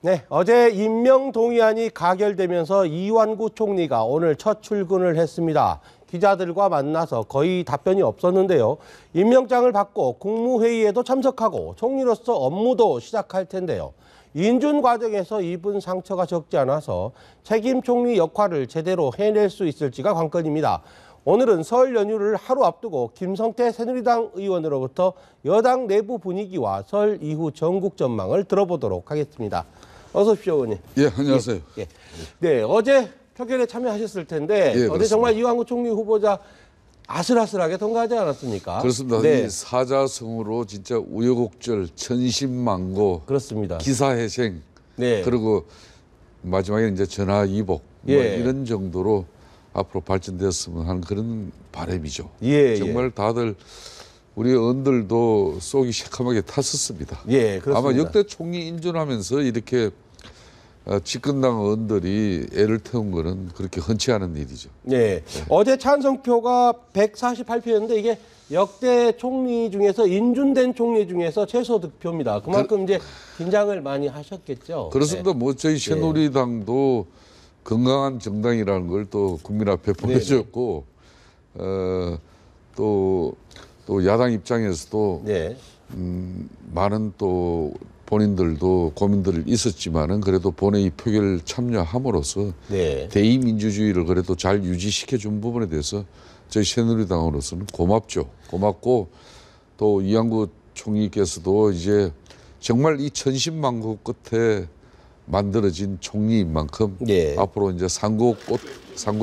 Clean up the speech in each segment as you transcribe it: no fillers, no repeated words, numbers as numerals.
네, 어제 임명 동의안이 가결되면서 이완구 총리가 오늘 첫 출근을 했습니다. 기자들과 만나서 거의 답변이 없었는데요. 임명장을 받고 국무회의에도 참석하고 총리로서 업무도 시작할 텐데요. 인준 과정에서 입은 상처가 적지 않아서 책임 총리 역할을 제대로 해낼 수 있을지가 관건입니다. 오늘은 설 연휴를 하루 앞두고 김성태 새누리당 의원으로부터 여당 내부 분위기와 설 이후 전국 전망을 들어보도록 하겠습니다. 어서 오십시오, 의원님. 예, 안녕하세요. 예. 네, 어제 표결에 참여하셨을 텐데 예, 어제 정말 이완구 총리 후보자 아슬아슬하게 통과하지 않았습니까? 그렇습니다. 네, 이 사자성어로 진짜 우여곡절, 천신만고, 그렇습니다. 기사회생, 네, 그리고 마지막에 이제 전화위복 뭐 예. 이런 정도로 앞으로 발전되었으면 하는 그런 바람이죠. 예, 정말 다들 우리 의원들도 속이 새카맣게 탔었습니다. 예, 그렇습니다. 아마 역대 총리 인준하면서 이렇게 집권당 의원들이 애를 태운 거는 그렇게 흔치 않은 일이죠. 네. 어제 찬성표가 148표였는데 이게 역대 총리 중에서 인준된 총리 중에서 최소 득표입니다. 그만큼 이제 긴장을 많이 하셨겠죠. 그렇습니다. 네. 뭐 저희 새누리당도 건강한 정당이라는 걸 또 국민 앞에 보여줬고 또 야당 입장에서도 네. 많은 또 본인들도 고민들이 있었지만은 그래도 본회의 표결 참여함으로써 네. 대의민주주의를 그래도 잘 유지시켜 준 부분에 대해서 저희 새누리당으로서는 고맙죠. 고맙고 또 이완구 총리께서도 이제 정말 이 천신만고 끝에 만들어진 총리인 만큼 네. 앞으로 이제 상고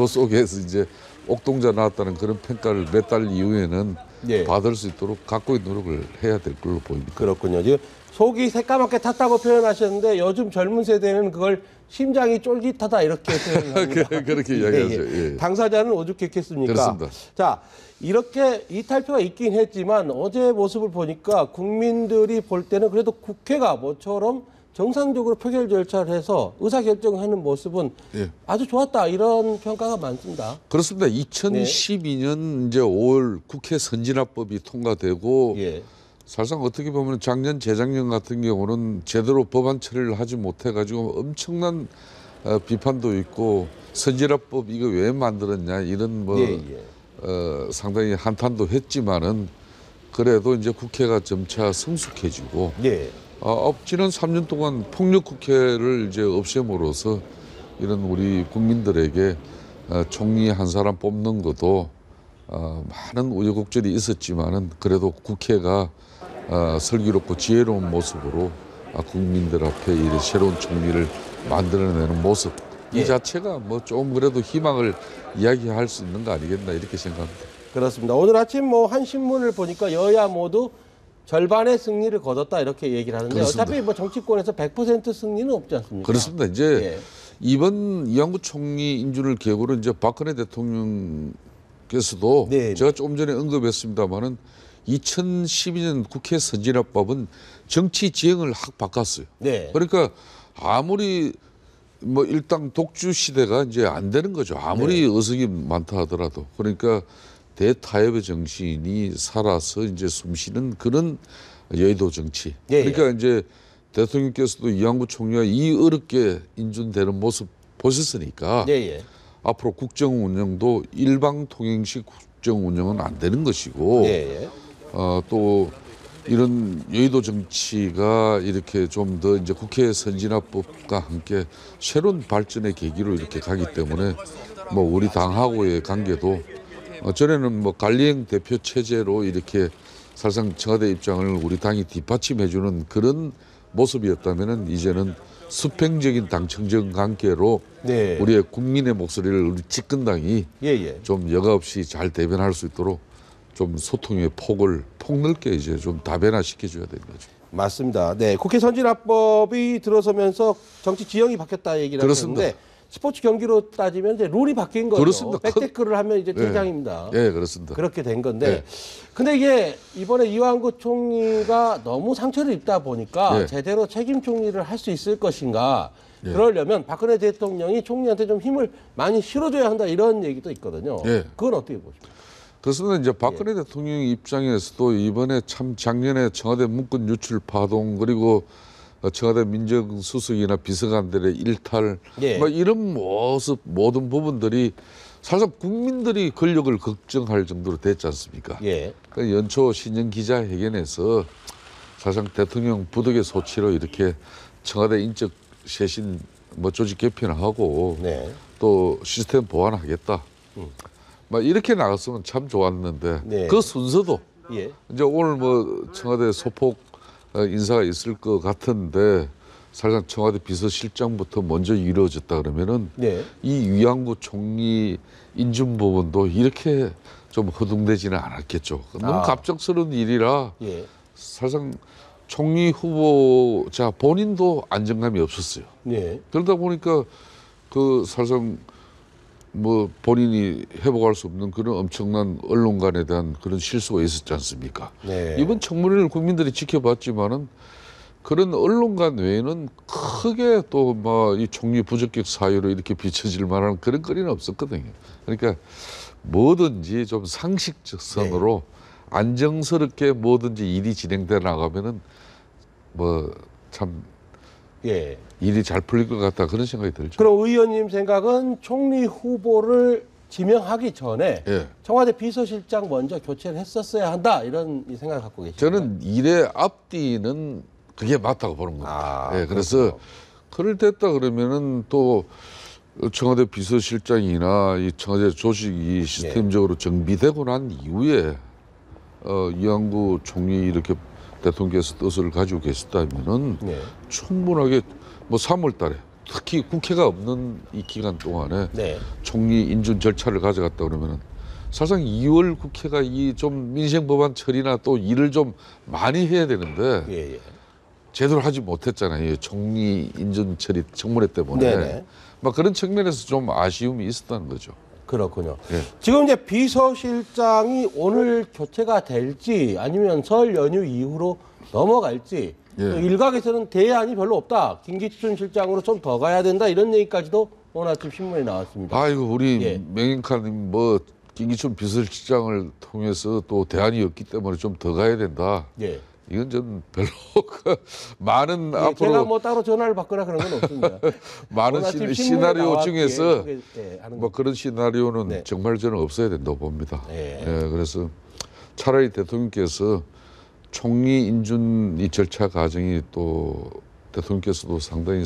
속에서 이제 옥동자 나왔다는 그런 평가를 몇 달 이후에는 네. 받을 수 있도록 각고의 노력을 해야 될 걸로 보입니다. 그렇군요. 지금 속이 새까맣게 탔다고 표현하셨는데 요즘 젊은 세대는 그걸 심장이 쫄깃하다 이렇게 표현합니다. 그렇게 이야기하죠. 예. 당사자는 오죽했겠습니까? 그렇습니다. 자, 이렇게 이탈표가 있긴 했지만 어제 모습을 보니까 국민들이 볼 때는 그래도 국회가 모처럼 정상적으로 표결 절차를 해서 의사결정하는 모습은 예. 아주 좋았다 이런 평가가 많습니다. 그렇습니다. 2012년 이제 5월 국회 선진화법이 통과되고 예. 사실상 어떻게 보면 작년, 재작년 같은 경우는 제대로 법안 처리를 하지 못해가지고 엄청난 비판도 있고 선진화법 이거 왜 만들었냐 이런 뭐 상당히 한탄도 했지만은 그래도 이제 국회가 점차 성숙해지고 예. 지난 3년 동안 폭력 국회를 이제 없앰으로써 이런 우리 국민들에게 총리 한 사람 뽑는 것도 많은 우여곡절이 있었지만은 그래도 국회가 슬기롭고 지혜로운 모습으로 국민들 앞에 이 새로운 총리를 만들어내는 모습 이 자체가 뭐 좀 그래도 희망을 이야기할 수 있는 거 아니겠나 이렇게 생각합니다. 그렇습니다. 오늘 아침 뭐 한 신문을 보니까 여야 모두 절반의 승리를 거뒀다 이렇게 얘기를 하는데 그렇습니다. 어차피 뭐 정치권에서 100% 승리는 없지 않습니까? 그렇습니다. 이제 이번 이완구 총리 인준을 계기로 이제 박근혜 대통령께서도 제가 조금 전에 언급했습니다마는 2012년 국회 선진화법은 정치 지형을 확 바꿨어요. 네. 그러니까 아무리 뭐 일당 독주 시대가 이제 안 되는 거죠. 아무리 의석이 많다 하더라도. 그러니까 대타협의 정신이 살아서 이제 숨쉬는 그런 여의도 정치. 그러니까 이제 대통령께서도 이완구 총리가 이 어렵게 인준되는 모습 보셨으니까 앞으로 국정 운영도 일방 통행식 국정 운영은 안 되는 것이고 또 이런 여의도 정치가 이렇게 좀 더 이제 국회 선진화법과 함께 새로운 발전의 계기로 이렇게 가기 때문에 뭐 우리 당하고의 관계도 전에는 뭐 관리형 대표 체제로 이렇게 사실상 청와대 입장을 우리 당이 뒷받침해주는 그런 모습이었다면은 이제는 수평적인 당청적 관계로 우리의 국민의 목소리를 우리 집권당이 좀 여과 없이 잘 대변할 수 있도록 좀 소통의 폭을 폭넓게 이제 좀 다변화 시켜줘야 되는 거죠. 맞습니다. 네, 국회 선진화법이 들어서면서 정치 지형이 바뀌었다 얘기를 하셨는데 스포츠 경기로 따지면 이제 룰이 바뀐 거죠. 그렇습니다. 백태클을 하면 이제 퇴장입니다. 네, 그렇습니다. 그렇게 된 건데, 근데 이게 이번에 이완구 총리가 너무 상처를 입다 보니까 제대로 책임 총리를 할 수 있을 것인가? 그러려면 박근혜 대통령이 총리한테 좀 힘을 많이 실어줘야 한다 이런 얘기도 있거든요. 그건 어떻게 보십니까? 그렇습니다. 이제 박근혜 대통령 입장에서도 이번에 참 작년에 청와대 문건 유출 파동 그리고 청와대 민정수석이나 비서관들의 일탈, 예. 뭐 이런 모습 모든 부분들이 사실 국민들이 권력을 걱정할 정도로 됐지 않습니까? 예. 그 연초 신년 기자회견에서 사실상 대통령 부득의 소치로 이렇게 청와대 인적 쇄신 뭐 조직 개편하고 네. 또 시스템 보완하겠다. 막 이렇게 나갔으면 참 좋았는데 네. 그 순서도 예. 이제 오늘 뭐 청와대 소폭 인사가 있을 것 같은데 사실상 청와대 비서실장부터 먼저 이루어졌다 그러면은 네. 이 위안구 총리 인준 부분도 이렇게 좀 허둥대지는 않았겠죠. 너무 갑작스러운 일이라 예. 사실상 총리 후보자 본인도 안정감이 없었어요. 네. 그러다 보니까 그 사실상 뭐 본인이 회복할 수 없는 그런 엄청난 언론관에 대한 그런 실수가 있었지 않습니까? 네. 이번 청문회를 국민들이 지켜봤지만은 그런 언론관 외에는 크게 또 뭐 이 총리 부적격 사유로 이렇게 비춰질 만한 그런 거리는 없었거든요. 그러니까 뭐든지 좀 상식적 선으로 안정스럽게 뭐든지 일이 진행돼 나가면은 뭐 참 예. 일이 잘 풀릴 것 같다 그런 생각이 들죠. 그럼 의원님 생각은 총리 후보를 지명하기 전에 예. 청와대 비서실장 먼저 교체를 했었어야 한다 이런 생각을 갖고 계시죠? 저는 일에 앞뒤는 그게 맞다고 보는 겁니다. 예, 그래서 그럴 됐다 그러면은 또 청와대 비서실장이나 이 청와대 조직이 시스템적으로 정비되고 난 이후에 이완구 총리 이렇게 대통령께서 뜻을 가지고 계셨다면은 네. 충분하게 뭐 3월달에 특히 국회가 없는 이 기간 동안에 네. 총리 인준 절차를 가져갔다 그러면은 사실상 2월 국회가 이 좀 민생 법안 처리나 또 일을 좀 많이 해야 되는데 예, 예. 제대로 하지 못했잖아요. 총리 인준 처리 청문회 때문에 네네. 막 그런 측면에서 좀 아쉬움이 있었다는 거죠. 그렇군요. 예. 지금 이제 비서실장이 오늘 교체가 될지 아니면 설 연휴 이후로 넘어갈지 예. 일각에서는 대안이 별로 없다. 김기춘 실장으로 좀 더 가야 된다 이런 얘기까지도 오늘 아침 신문에 나왔습니다. 아이고 우리 예. 명인카님 뭐 김기춘 비서실장을 통해서 또 대안이 없기 때문에 좀 더 가야 된다. 예. 이건 좀 별로 많은 예, 앞으로 제가 뭐 따로 전화를 받거나 그런 건 없습니다. 많은 오늘 아침 신문에 시나리오 나왔기에 중에서 하는 뭐 그런 시나리오는 네. 정말 저는 없어야 된다고 봅니다. 예. 예, 그래서 차라리 대통령께서 총리 인준 이 절차 과정이 또 대통령께서도 상당히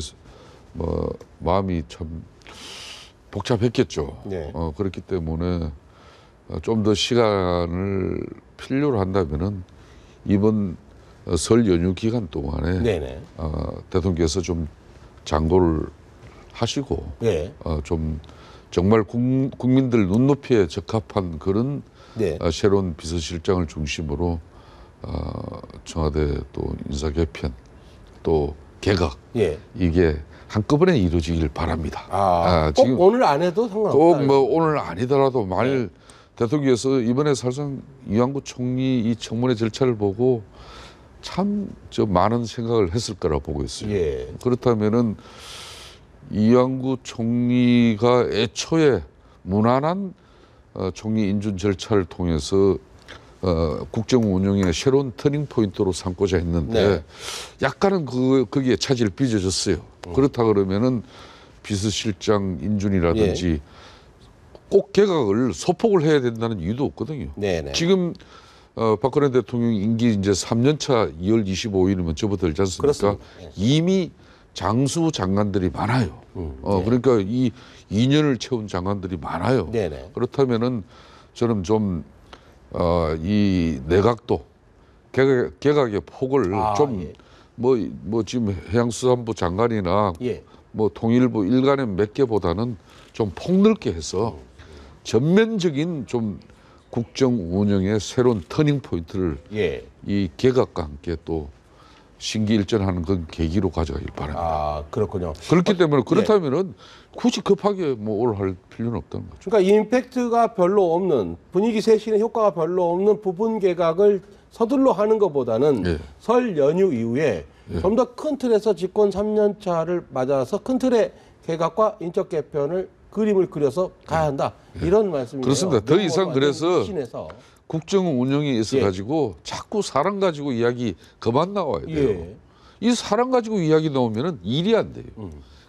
뭐 마음이 참 복잡했겠죠. 네. 그렇기 때문에 좀 더 시간을 필요로 한다면은 이번 설 연휴 기간 동안에 네네. 대통령께서 좀 장고를 하시고 예. 좀 정말 국민들 눈높이에 적합한 그런 네. 새로운 비서실장을 중심으로 청와대 또 인사 개편 또 개각 예. 이게 한꺼번에 이루어지길 바랍니다. 꼭 오늘 안 해도 상관없다. 꼭 뭐 오늘 아니더라도 만일 대통령께서 이번에 사실상 이완구 총리 이 청문회 절차를 보고 참 저 많은 생각을 했을 거라 보고 있어요. 예. 그렇다면은 이완구 총리가 애초에 무난한 총리 인준 절차를 통해서 국정 운영의 새로운 터닝 포인트로 삼고자 했는데 네. 약간은 거기에 차질을 빚어졌어요. 그렇다 그러면은 비서실장 인준이라든지 꼭 개각을 소폭을 해야 된다는 이유도 없거든요. 네네. 지금 박근혜 대통령 임기 이제 3년 차 2월 25일이면 접어들지 않습니까? 그렇습니다. 이미 장수 장관들이 많아요. 그러니까 이 2년을 채운 장관들이 많아요. 네네. 그렇다면은 저는 좀 이 내각도 개각의 폭을 좀 뭐 지금 해양수산부 장관이나 예. 뭐 통일부 일간의 몇 개보다는 좀 폭넓게 해서 전면적인 좀 국정 운영의 새로운 터닝 포인트를 예. 이 개각과 함께 또 신기일전하는 그런 계기로 가져가길 바랍니다. 그렇군요. 그렇기 때문에 그렇다면은 굳이 급하게 뭐 올 할 필요는 없다는 거죠. 그러니까 임팩트가 별로 없는 분위기 쇄신의 효과가 별로 없는 부분 개각을 서둘러 하는 것보다는 예. 설 연휴 이후에 좀 더 큰 틀에서 집권 3년 차를 맞아서 큰 틀의 개각과 인적 개편을 그림을 그려서 가야 한다. 이런 말씀이에요. 그렇습니다. 더 이상 그래서 신에서. 국정 운영에 있어 가지고 자꾸 사람 가지고 이야기 그만 나와야 돼요. 예. 이 사람 가지고 이야기 나오면은 일이 안 돼요.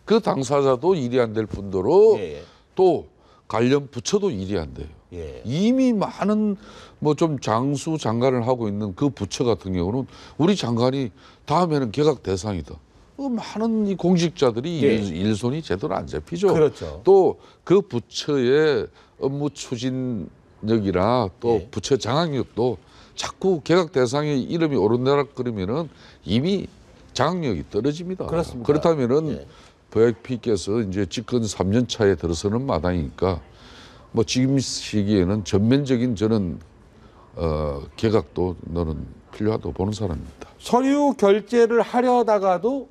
그 당사자도 일이 안 될 뿐더러 예. 또 관련 부처도 일이 안 돼요. 예. 이미 많은 뭐 좀 장수 장관을 하고 있는 그 부처 같은 경우는 우리 장관이 다음에는 개각 대상이다. 많은 이 공직자들이 예. 일손이 제대로 안 잡히죠. 그렇죠. 또 그 부처의 업무 추진력이나 또 예. 부처 장악력도 자꾸 개각 대상의 이름이 오른다락거리면은 이미 장악력이 떨어집니다. 그렇습니다. 그렇다면은 예. VIP께서 이제 집권 3년 차에 들어서는 마당이니까 뭐 지금 시기에는 전면적인 저는 개각도 너는 필요하다고 보는 사람입니다. 서류 결제를 하려다가도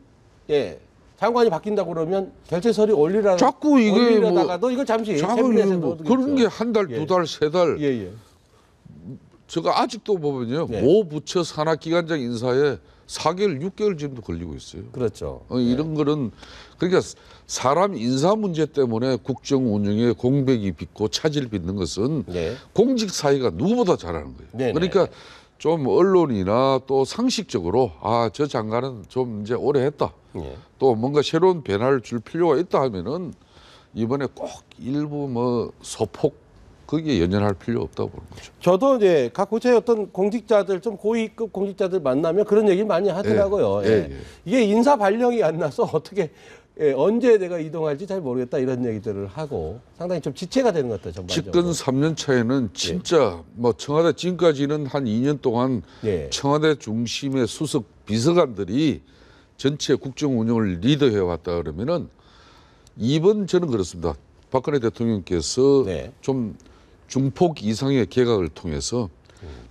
예. 장관이 바뀐다고 그러면 결제 서류 자꾸 이게 올리려다가도 이거 잠시 캐비넷에 뭐 넣어두겠죠. 그런 게 한 달, 예. 두 달, 세 달. 예, 예. 제가 아직도 보면요. 네. 모 부처 산하기관장 인사에 4개월, 6개월 정도 걸리고 있어요. 그렇죠. 이런 거는 그러니까 사람 인사 문제 때문에 국정 운영에 공백이 빚고 차질 빚는 것은 네. 공직 사회가 누구보다 잘하는 거예요. 네네. 그러니까 좀 언론이나 또 상식적으로 저 장관은 좀 이제 오래 했다. 예. 또 뭔가 새로운 변화를 줄 필요가 있다 하면은 이번에 꼭 일부 뭐 소폭 거기에 연연할 필요 없다고 보는 거죠. 저도 이제 각 부처의 어떤 공직자들 좀 고위급 공직자들 만나면 그런 얘기를 많이 하더라고요. 예, 예. 예. 이게 인사 발령이 안 나서 어떻게 언제 내가 이동할지 잘 모르겠다 이런 얘기들을 하고 상당히 좀 지체가 되는 것 같아요. 전반적으로. 집권 3년 차에는 진짜 뭐 청와대 지금까지는 한 2년 동안 예. 청와대 중심의 수석 비서관들이 전체 국정 운영을 리드해 왔다 그러면은 이번 저는 그렇습니다. 박근혜 대통령께서 네. 좀 중폭 이상의 개각을 통해서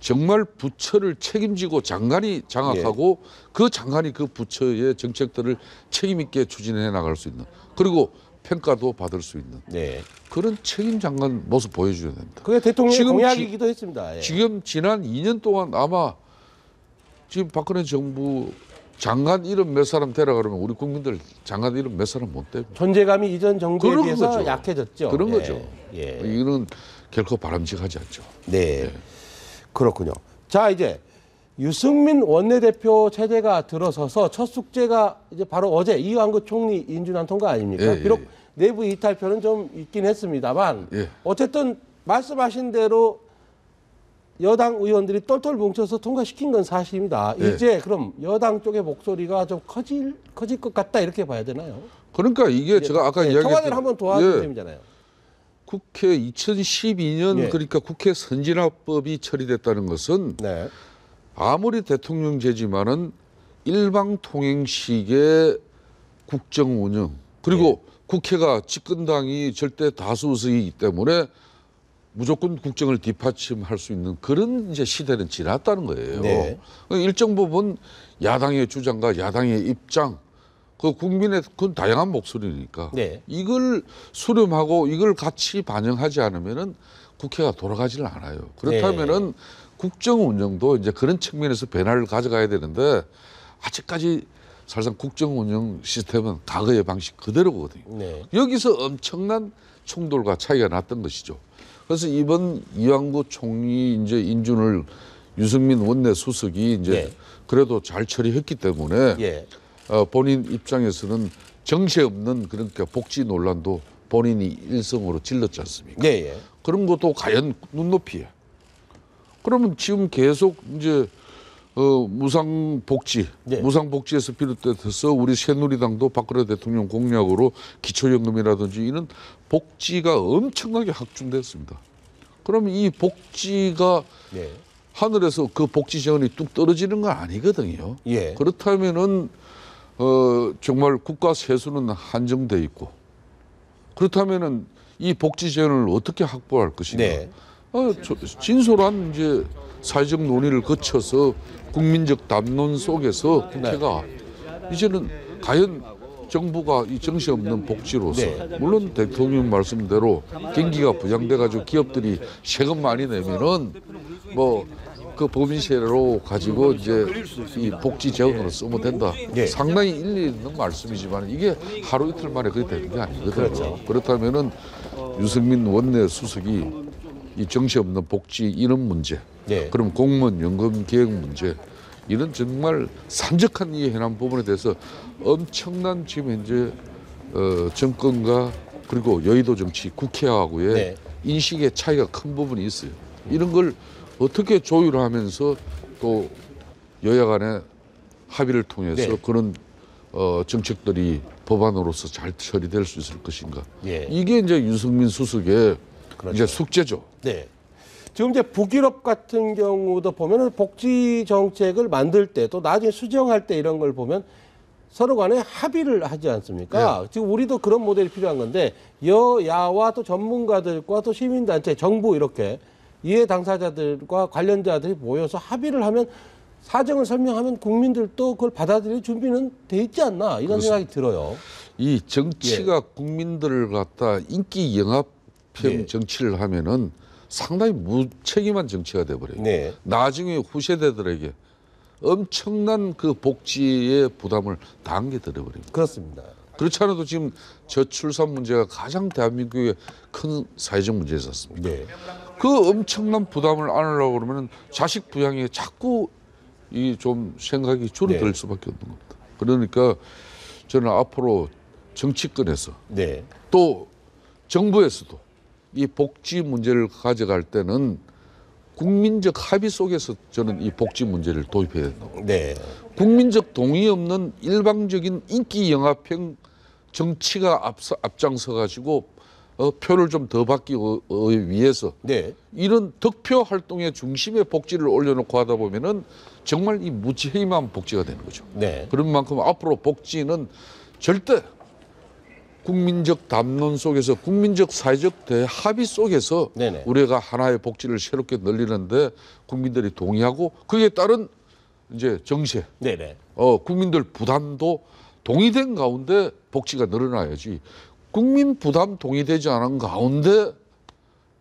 정말 부처를 책임지고 장관이 장악하고 그 장관이 그 부처의 정책들을 책임 있게 추진해 나갈 수 있는 그리고 평가도 받을 수 있는 네. 그런 책임 장관 모습 보여줘야 됩니다. 그게 대통령의 지금 공약이기도 했습니다. 예. 지금 지난 2년 동안 아마 지금 박근혜 정부 장관 이름 몇 사람 데려가려면 우리 국민들 장관 이름 몇 사람 못 대요. 존재감이 이전 정부에 그런 비해서 거죠. 약해졌죠. 그런 예. 거죠. 예. 이거는 결코 바람직하지 않죠. 네. 그렇군요. 자, 이제 유승민 원내대표 체제가 들어서서 첫 숙제가 이제 바로 어제 이완구 총리 인준안 통과 아닙니까? 예, 비록 예. 내부 이탈표는 좀 있긴 했습니다만 예. 어쨌든 말씀하신 대로 여당 의원들이 똘똘 뭉쳐서 통과시킨 건 사실입니다. 예. 이제 그럼 여당 쪽의 목소리가 좀 커질 것 같다 이렇게 봐야 되나요? 그러니까 이게 제가 아까 이야기했던 청와대를 한번 도와준 예. 셈이잖아요. 국회 2012년 예. 그러니까 국회 선진화법이 처리됐다는 것은 네. 아무리 대통령제지만은 일방 통행식의 국정 운영 그리고 국회가 집권당이 절대 다수 의석이기 때문에 무조건 국정을 뒷받침할 수 있는 그런 이제 시대는 지났다는 거예요. 네. 일정 부분 야당의 주장과 야당의 입장, 그 국민의 그건 다양한 목소리니까 네. 이걸 수렴하고 이걸 같이 반영하지 않으면은 국회가 돌아가지를 않아요. 그렇다면은 국정 운영도 이제 그런 측면에서 변화를 가져가야 되는데 아직까지 사실상 국정 운영 시스템은 과거의 방식 그대로거든요. 네. 여기서 엄청난 충돌과 차이가 났던 것이죠. 그래서 이번 이완구 총리 이제 인준을 유승민 원내 수석이 이제 네. 그래도 잘 처리했기 때문에 예. 본인 입장에서는 정세 없는 그러니까 복지 논란도 본인이 일성으로 질렀지 않습니까? 네. 예. 그런 것도 과연 눈높이에. 그러면 지금 계속 이제 무상복지, 네. 무상복지에서 비롯돼서 우리 새누리당도 박근혜 대통령 공약으로 기초연금이라든지 이런 복지가 엄청나게 확충됐습니다. 그러면 이 복지가 네. 하늘에서 그 복지 재원이 뚝 떨어지는 건 아니거든요. 예. 그렇다면은 정말 국가 세수는 한정돼 있고 그렇다면은 이 복지 재원을 어떻게 확보할 것인가? 네. 진솔한 이제 사회적 논의를 거쳐서 국민적 담론 속에서 국회가 이제는 과연 정부가 이 정신 없는 복지로서 네. 물론 대통령 말씀대로 경기가 부양돼 가지고 기업들이 세금 많이 내면은 뭐 그 법인세로 가지고 이제 이 복지 재원으로 쓰면 된다. 네. 상당히 일리 있는 말씀이지만 이게 하루 이틀 만에 그게 되는 게 아니거든요. 그렇죠. 그렇다면은 유승민 원내 수석이 이 정신 없는 복지 이런 문제, 네. 그럼 공무원 연금 계획 문제 이런 정말 산적한 이 해남 부분에 대해서 엄청난 지금 현재 정권과 그리고 여의도 정치 국회하고의 네. 인식의 차이가 큰 부분이 있어요. 이런 걸 어떻게 조율하면서 또 여야 간의 합의를 통해서 네. 그런 정책들이 법안으로서 잘 처리될 수 있을 것인가. 예. 이게 이제 윤석민 수석의 그렇죠. 이제 숙제죠. 네. 지금 이제 북유럽 같은 경우도 보면은 복지 정책을 만들 때 또 나중에 수정할 때 이런 걸 보면 서로 간에 합의를 하지 않습니까? 네. 지금 우리도 그런 모델이 필요한 건데 여야와 또 전문가들과 또 시민단체, 정부 이렇게 이해 당사자들과 관련자들이 모여서 합의를 하면 사정을 설명하면 국민들도 그걸 받아들일 준비는 돼 있지 않나 이런 생각이 들어요. 이 정치가 국민들을 갖다 인기 영합형 예. 정치를 하면은 상당히 무책임한 정치가 돼버려요. 네. 나중에 후세대들에게 엄청난 그 복지의 부담을 다 안겨드려버립니다. 그렇습니다. 그렇지 않아도 지금 저출산 문제가 가장 대한민국의 큰 사회적 문제지 않습니까? 네. 그 엄청난 부담을 안으려고 그러면 자식 부양에 자꾸 이 좀 생각이 줄어들 네. 수밖에 없는 겁니다. 그러니까 저는 앞으로 정치권에서 네. 또 정부에서도 이 복지 문제를 가져갈 때는 국민적 합의 속에서 저는 이 복지 문제를 도입해야 된다. 네. 국민적 동의 없는 일방적인 인기 영합형 정치가 앞장서 가지고 표를 좀 더 받기 위해서 네. 이런 득표 활동의 중심에 복지를 올려놓고 하다 보면은 정말 이 무책임한 복지가 되는 거죠. 네. 그런 만큼 앞으로 복지는 절대 국민적 담론 속에서 국민적 사회적 대합의 속에서 네네. 우리가 하나의 복지를 새롭게 늘리는데 국민들이 동의하고 그에 따른 이제 정세, 네네. 국민들 부담도 동의된 가운데 복지가 늘어나야지 국민 부담 동의되지 않은 가운데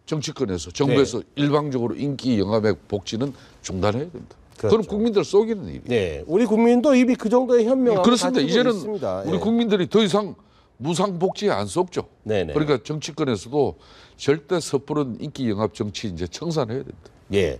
정치권에서 정부에서 일방적으로 인기 영합의 복지는 중단해야 됩니다. 그렇죠. 그럼 국민들 속이는 일이에요. 네. 우리 국민도 이미 그 정도의 현명함을 그렇습니다. 가지고 이제는 있습니다. 우리 예. 국민들이 더 이상 무상 복지에 안 속죠. 네네. 그러니까 정치권에서도 절대 섣부른 인기 영합 정치 이제 청산해야 됩니다. 예.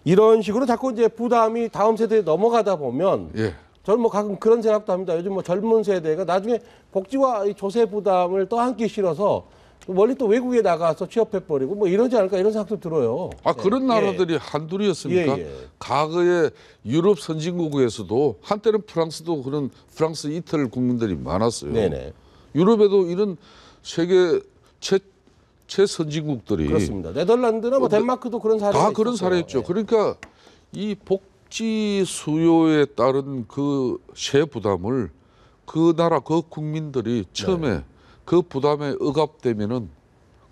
이런 식으로 자꾸 이제 부담이 다음 세대에 넘어가다 보면 예. 저는 뭐 가끔 그런 생각도 합니다. 요즘 뭐 젊은 세대가 나중에 복지와 이 조세 부담을 떠안기 싫어서 멀리 또 외국에 나가서 취업해버리고 뭐 이러지 않을까 이런 생각도 들어요. 그런 나라들이 한둘이었습니까? 예, 예. 과거에 유럽 선진국에서도 한때는 프랑스도 그런 프랑스 이탈 국민들이 많았어요. 네네. 유럽에도 이런 세계 최선진국들이 그렇습니다. 네덜란드나 뭐 덴마크도 그런 사례가 다 그런 있었어요. 사례였죠. 예. 그러니까 이 복지 수요에 따른 그 세 부담을 그 나라 그 국민들이 처음에 그 부담에 억압되면은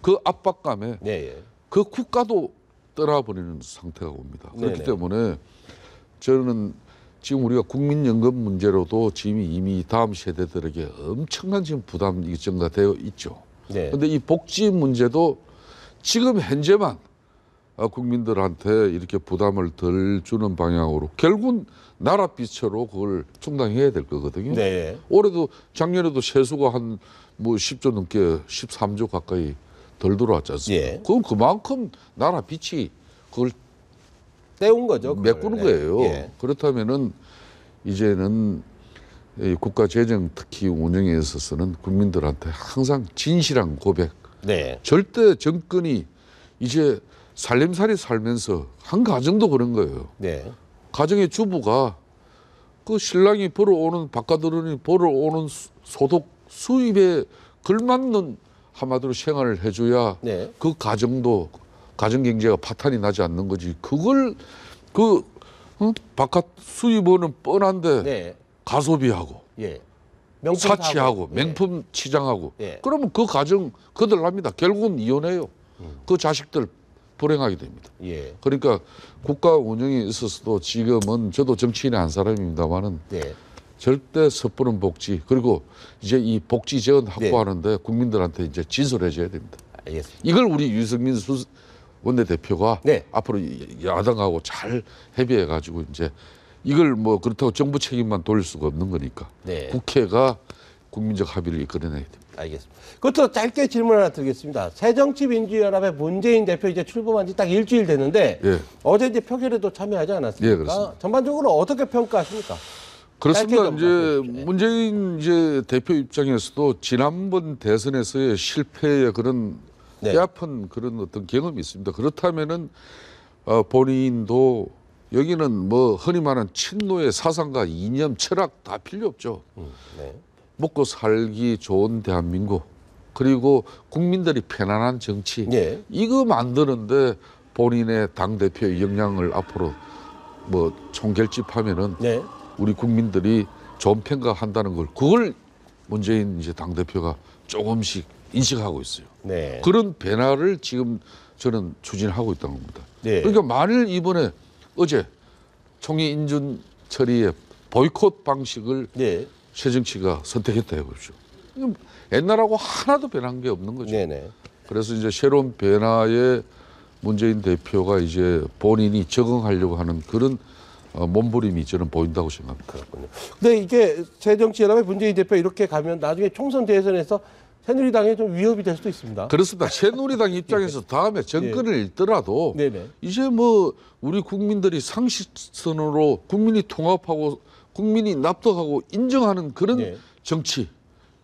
그 압박감에 네, 예. 그 국가도 떠나버리는 상태가 옵니다. 그렇기 네네. 때문에 저는 지금 우리가 국민연금 문제로도 지금 이미 다음 세대들에게 엄청난 지금 부담이 증가되어 있죠. 네. 그런데 이 복지 문제도 지금 현재만 국민들한테 이렇게 부담을 덜 주는 방향으로 결국은 나라 빚으로 그걸 충당해야 될 거거든요. 네. 올해도 작년에도 세수가 한 뭐 10조 넘게 13조 가까이 덜 들어왔지 않습니까? 예. 그럼 그만큼 나라 빚이 그걸 떼운 거죠. 그걸. 메꾸는 네. 거예요. 예. 그렇다면은 이제는 이 국가 재정 특히 운영에 있어서는 국민들한테 항상 진실한 고백. 네. 절대 정권이 이제 살림살이 살면서 한 가정도 그런 거예요. 네. 가정의 주부가 그 신랑이 벌어오는 바깥으로는 벌어오는 소득 수입에 걸맞는 한마디로 생활을 해줘야 네. 그 가정도 가정 경제가 파탄이 나지 않는 거지. 그걸 바깥 수입원은 뻔한데 네. 가소비하고 예. 명품 사치하고 사고. 명품 치장하고 예. 그러면 그 가정 거들납니다. 결국은 이혼해요. 그 자식들 불행하게 됩니다. 예. 그러니까 국가 운영에 있어서도 지금은 저도 정치인의 한 사람입니다만은 네. 절대 섣부른 복지 그리고 이제 이 복지 재원 확보하는데 국민들한테 이제 진솔해져야 됩니다. 알겠습니다. 이걸 우리 유승민 원내대표가 네. 앞으로 야당하고 잘 협의해 가지고 이제 이걸 뭐 그렇다고 정부 책임만 돌릴 수가 없는 거니까 네. 국회가 국민적 합의를 이끌어내야 됩니다. 알겠습니다. 그것도 짧게 질문 하나 드리겠습니다. 새정치민주연합의 문재인 대표 이제 출범한 지 딱 일주일 됐는데 예. 어제 이제 표결에도 참여하지 않았습니까? 예, 그렇습니다. 전반적으로 어떻게 평가하십니까? 그렇습니다. 짧게 좀 이제 말씀해 주시죠. 문재인 이제 대표 입장에서도 지난번 대선에서의 실패의 그런 네. 뼈아픈 그런 어떤 경험이 있습니다. 그렇다면은 본인도 여기는 뭐 흔히 말하는 친노의 사상과 이념, 철학 다 필요 없죠. 네. 먹고 살기 좋은 대한민국 그리고 국민들이 편안한 정치 예. 이거 만드는데 본인의 당 대표의 역량을 앞으로 뭐 총결집하면은 네. 우리 국민들이 좋은 평가한다는 걸 그걸 문재인 이제 당 대표가 조금씩 인식하고 있어요. 네. 그런 변화를 지금 저는 추진하고 있다는 겁니다. 네. 그러니까 만일 이번에 어제 총리 인준 처리의 보이콧 방식을 네. 새정치가 선택했다 해보십시오. 옛날하고 하나도 변한 게 없는 거죠. 네네. 그래서 이제 새로운 변화에 문재인 대표가 이제 본인이 적응하려고 하는 그런 몸부림이 저는 보인다고 생각합니다. 그렇군요. 근데 이게 새정치연합의 문재인 대표 이렇게 가면 나중에 총선 대선에서 새누리당에 좀 위협이 될 수도 있습니다. 그렇습니다. 새누리당 입장에서 다음에 정권을 잃더라도 네네. 이제 뭐 우리 국민들이 상식선으로 국민이 통합하고 국민이 납득하고 인정하는 그런 네. 정치,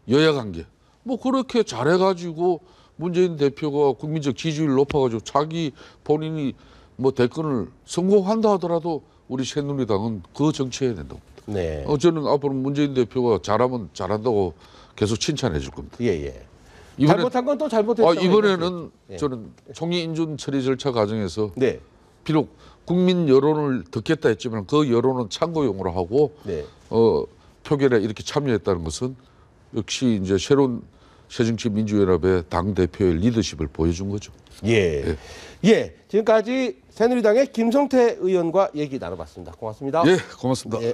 여야관계 뭐 그렇게 잘해가지고 문재인 대표가 국민적 지지율 높아가지고 자기 본인이 뭐 대권을 성공한다 하더라도 우리 새누리당은 그 정치해야 된다고. 네. 저는 앞으로 문재인 대표가 잘하면 잘한다고 계속 칭찬해 줄 겁니다. 예예. 이번에- 잘못한 건 또 잘못했다. 이번에는 예. 저는 총리 인준 처리 절차 과정에서 네. 비록 국민 여론을 듣겠다 했지만 그 여론은 참고용으로 하고 네. 표결에 이렇게 참여했다는 것은 역시 이제 새로운 새정치민주연합의 당 대표의 리더십을 보여준 거죠. 예. 예. 지금까지 새누리당의 김성태 의원과 얘기 나눠봤습니다. 고맙습니다. 예, 고맙습니다. 예.